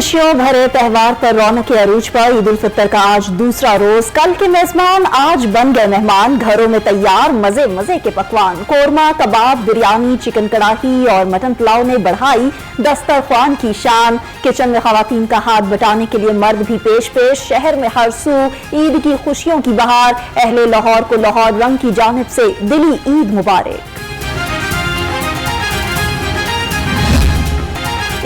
खुशियों भरे त्योहार पर रौनक अरूज पर ईद उल फितर का आज दूसरा रोज। कल के मेजबान आज बन गए मेहमान। घरों में तैयार मजे मजे के पकवान, कोरमा, कबाब, बिरयानी, चिकन कढ़ाई और मटन पुलाव ने बढ़ाई दस्तरख्वान की शान। किचन में खवातीन का हाथ बटाने के लिए मर्द भी पेश पेश। शहर में हर सू ईद की खुशियों की बहार। अहले लाहौर को लाहौर रंग की जानिब से दिली ईद मुबारक।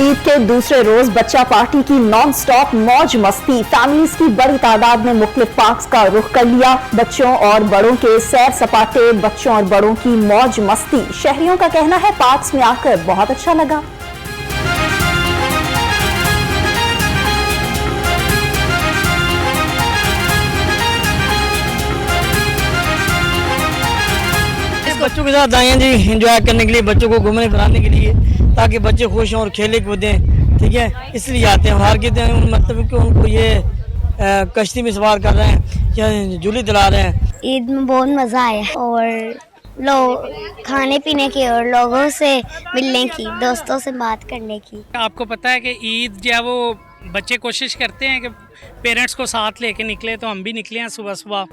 ईद के दूसरे रोज बच्चा पार्टी की नॉन स्टॉप मौज मस्ती। फैमिलीज की बड़ी तादाद ने मुख्तलिफ पार्क्स का रुख कर लिया। बच्चों और बड़ों के सैर सपाटे, बच्चों और बड़ों की मौज मस्ती। शहरियों का कहना है पार्क्स में आकर बहुत अच्छा लगा। बच्चों के साथ आए हैं जी एंजॉय करने के लिए, बच्चों को घूमने फिराने के लिए, ताकि बच्चे खुश हों और खेले कूदें। ठीक है, इसलिए आते हैं। हार के मतलब कि उनको ये कश्ती में सवार कर रहे हैं या झूले दिला रहे हैं। ईद में बहुत मज़ा आया और लोग खाने पीने की और लोगों से मिलने की, दोस्तों से बात करने की। आपको पता है कि ईद जो है वो बच्चे कोशिश करते हैं कि पेरेंट्स को साथ लेके निकले, तो हम भी निकले हैं सुबह सुबह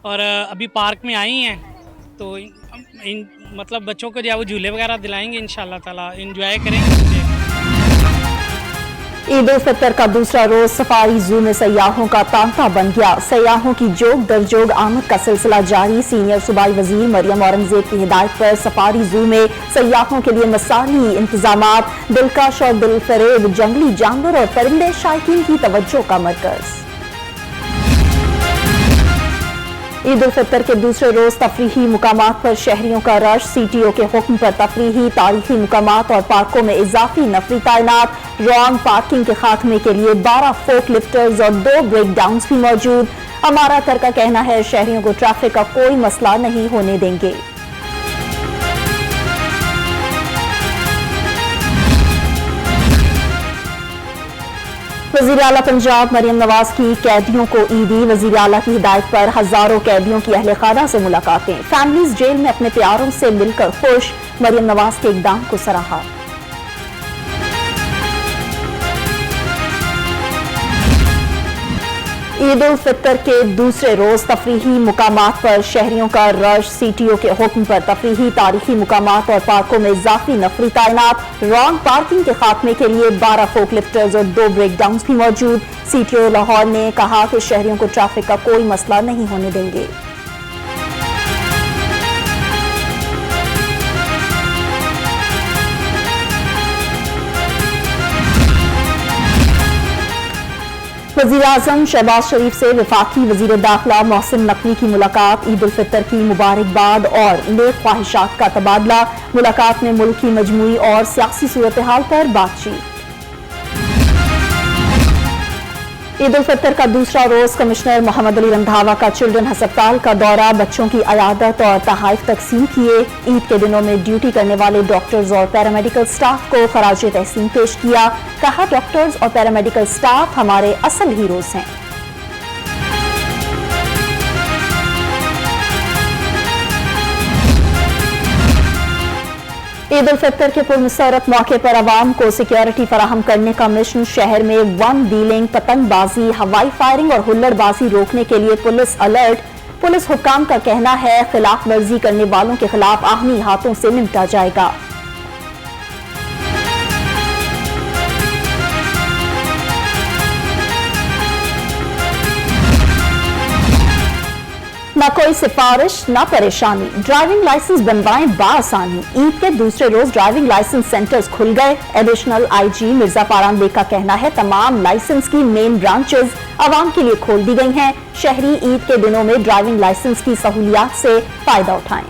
और अभी पार्क में आई हैं, तो मतलब बच्चों को जो है वो झूले वगैरह दिलाएंगे, इंशाल्लाह ताला एंजॉय करेंगे। ईद उल फितर का दूसरा रोज सफारी जू में सयाहों का तांता बन गया। सयाहों की जोग दर जोग आमद का सिलसिला जारी। सीनियर सूबाई वजीर मरियम औरंगजेब की हिदायत पर सफारी जू में सयाहों के लिए मसाली इंतजामात। दिलकश और दिलफरेब जंगली जानवर और परिंदे शायकीन की तवज्जो का मरकज। ईद उल फितर के दूसरे रोज तफरीही मुकामात पर शहरियों का रश। CTO के हुक्म पर तफरीही तारीखी मुकामात और पार्कों में इजाफी नफरी तैनात। रॉन्ग पार्किंग के खात्मे के लिए 12 फोक लिफ्टर्स और 2 ब्रेक डाउन भी मौजूद। अमारा तर का कहना है शहरियों को ट्रैफिक का कोई मसला नहीं होने देंगे। वज़ीर आला पंजाब मरियम नवाज की कैदियों को ईदी। वज़ीर आला की हिदायत पर हजारों कैदियों की अहले खाना से मुलाकातें। फैमिलीज जेल में अपने प्यारों से मिलकर खुश। मरियम नवाज के इक़दाम को सराहा। ईद उल फितर के दूसरे रोज तफरीही मुकामात पर शहरियों का रश। CTO के हुक्म पर तफरीही तारीखी मुकामात और पार्कों में इजाफी नफरी तैनात। रॉन्ग पार्किंग के खात्मे के लिए 12 फोक लिफ्टर्स और 2 ब्रेक डाउन भी मौजूद। CTO लाहौर ने कहा कि शहरियों को ट्रैफिक का कोई मसला नहीं होने देंगे। वज़ीर आज़म शहबाज शरीफ से वफाकी वज़ीर दाखिला मोहसिन नकवी की मुलाकात। ईद उल फितर की मुबारकबाद और नेक ख्वाहिशात का तबादला। मुलाकात में मुल्क की मजमूई और सियासी सूरत हाल पर बातचीत। ईद उल फितर का दूसरा रोज कमिश्नर मोहम्मद अली रंधावा का चिल्ड्रन अस्पताल का दौरा। बच्चों की अयादत और तहाइफ तकसीम किए। ईद के दिनों में ड्यूटी करने वाले डॉक्टर्स और पैरामेडिकल स्टाफ को खराज तहसीन पेश किया। कहा डॉक्टर्स और पैरामेडिकल स्टाफ हमारे असल हीरोज हैं। ईद उल फितर के पुरमसरत मौके पर आवाम को सिक्योरिटी फराहम करने का मिशन। शहर में वन डीलिंग, पतंगबाजी, हवाई फायरिंग और हुल्लड़बाजी रोकने के लिए पुलिस अलर्ट। पुलिस हुक्काम का कहना है खिलाफ वर्जी करने वालों के खिलाफ आहमी हाथों से निपटा जाएगा। न कोई सिफारिश न परेशानी, ड्राइविंग लाइसेंस बनवाएं बाआसानी। ईद के दूसरे रोज ड्राइविंग लाइसेंस सेंटर्स खुल गए। Additional IG Mirza Faran bag का कहना है तमाम लाइसेंस की मेन ब्रांचेस आवाम के लिए खोल दी गई हैं। शहरी ईद के दिनों में ड्राइविंग लाइसेंस की सहूलियात से फायदा उठाएं।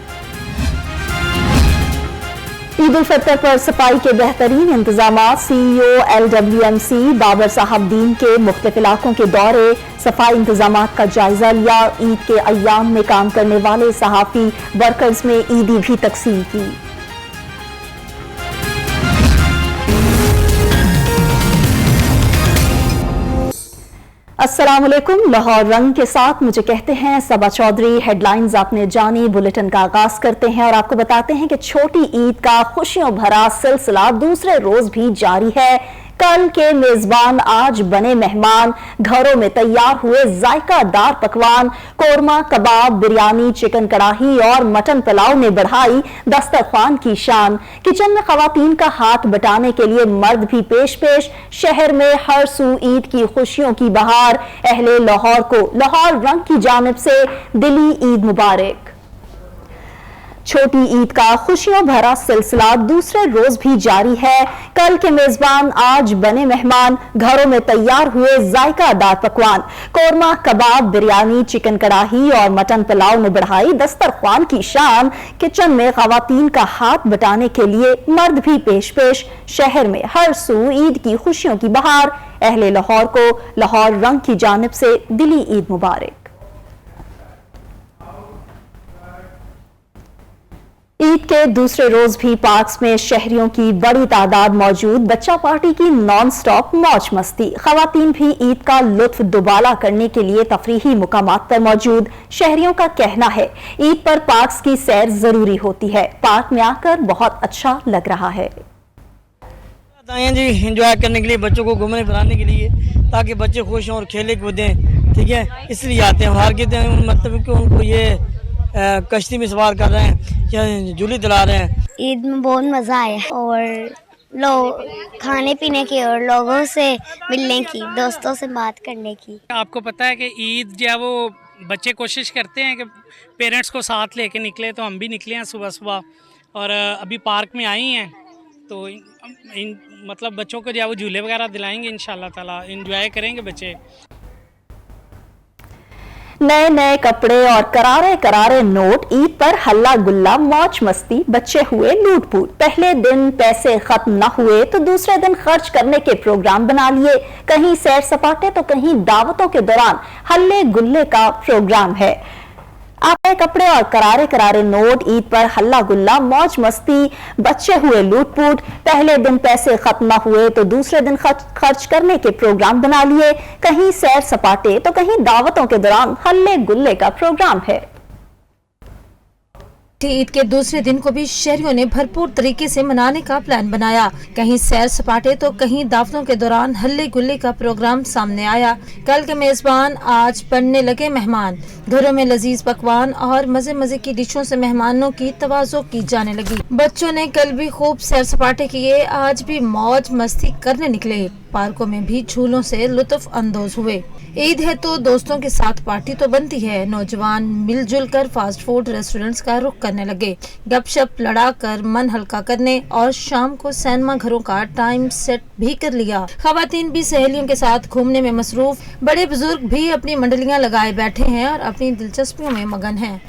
ईद उल फितर पर सफाई के बेहतरीन इंतजामात। CEO LWMC बाबर साहब दीन के मुख्तलिफ इलाकों के दौरे। सफाई इंतजामात का जायजा लिया। ईद के अय्याम में काम करने वाले सहाफी वर्कर्स में ईदी भी तकसीम की। अस्सलाम वालेकुम। लाहौर रंग के साथ मुझे कहते हैं सबा चौधरी। हेडलाइंस आपने जानी, बुलेटिन का आगाज करते हैं और आपको बताते हैं कि छोटी ईद का खुशियों भरा सिलसिला दूसरे रोज भी जारी है। कल के मेजबान आज बने मेहमान, घरों में तैयार हुए जायकादार पकवान, कोरमा, कबाब, बिरयानी, चिकन कड़ाही और मटन पुलाव ने बढ़ाई दस्तरखान की शान। किचन में खवातीन का हाथ बटाने के लिए मर्द भी पेश पेश। शहर में हर सू ईद की खुशियों की बहार। अहले लाहौर को लाहौर रंग की जानिब से दिली ईद मुबारक। छोटी ईद का खुशियों भरा सिलसिला दूसरे रोज भी जारी है। कल के मेजबान आज बने मेहमान, घरों में तैयार हुए जायकादार पकवान, कोरमा, कबाब, बिरयानी, चिकन कड़ाही और मटन पुलाव ने बढ़ाई दस्तरखान की शान। किचन में खवातीन का हाथ बटाने के लिए मर्द भी पेश पेश। शहर में हर सू ईद की खुशियों की बहार। अहले लाहौर को लाहौर रंग की जानिब से दिली ईद मुबारक। ईद के दूसरे रोज भी पार्क्स में शहरियों की बड़ी तादाद मौजूद। बच्चा पार्टी की नॉन स्टॉप मौज मस्ती। खवातीन भी ईद का लुत्फ दुबाला करने के लिए तफरीही मुकामात पर मौजूद। शहरियों का कहना है ईद पर पार्क्स की सैर जरूरी होती है। पार्क में आकर बहुत अच्छा लग रहा है। आए हैं जी एंजॉय करने के लिए, बच्चों को घूमने फिराने के लिए, ताकि बच्चे खुश हों और खेले कूदें, ठीक है, इसलिए आते हैं। हार के मतलब कि उनको ये कश्ती में सवार कर रहे हैं या झूले दिला रहे हैं। ईद में बहुत मज़ा आया और लोग खाने पीने की और लोगों से मिलने की, दोस्तों से बात करने की। आपको पता है कि ईद जो है वो बच्चे कोशिश करते हैं कि पेरेंट्स को साथ लेके निकले, तो हम भी निकले हैं सुबह सुबह और अभी पार्क में आई हैं, तो मतलब बच्चों को जो है वो झूले वगैरह दिलाएंगे इंशाल्लाह ताला, एंजॉय करेंगे बच्चे। नए नए कपड़े और करारे करारे नोट, ईद पर हल्ला गुल्ला मौज मस्ती, बच्चे हुए लूटपूट। पहले दिन पैसे खत्म न हुए तो दूसरे दिन खर्च करने के प्रोग्राम बना लिए। कहीं सैर सपाटे तो कहीं दावतों के दौरान हल्ले गुल्ले का प्रोग्राम है। नए कपड़े और करारे करारे नोट, ईद पर हल्ला गुल्ला मौज मस्ती, बच्चे हुए लूटपूट। पहले दिन पैसे खत्म न हुए तो दूसरे दिन खर्च करने के प्रोग्राम बना लिए। कहीं सैर सपाटे तो कहीं दावतों के दौरान हल्ले गुल्ले का प्रोग्राम है। ईद के दूसरे दिन को भी शहरियों ने भरपूर तरीके से मनाने का प्लान बनाया। कहीं सैर सपाटे तो कहीं दावतों के दौरान हल्ले गुल्ले का प्रोग्राम सामने आया। कल के मेजबान आज बनने लगे मेहमान, घरों में लजीज पकवान और मजे मजे की डिशों से मेहमानों की तवाज़ो की जाने लगी। बच्चों ने कल भी खूब सैर सपाटे किए, आज भी मौज मस्ती करने निकले। पार्कों में भी झूलों से लुत्फ अंदोज हुए। ईद है तो दोस्तों के साथ पार्टी तो बनती है। नौजवान मिलजुल कर फास्ट फूड रेस्टोरेंट्स का रुख करने लगे, गपशप लड़ाकर मन हल्का करने और शाम को सिनेमा घरों का टाइम सेट भी कर लिया। खवातीन भी सहेलियों के साथ घूमने में मसरूफ, बड़े बुजुर्ग भी अपनी मंडलियां लगाए बैठे हैं और अपनी दिलचस्पियों में मगन हैं।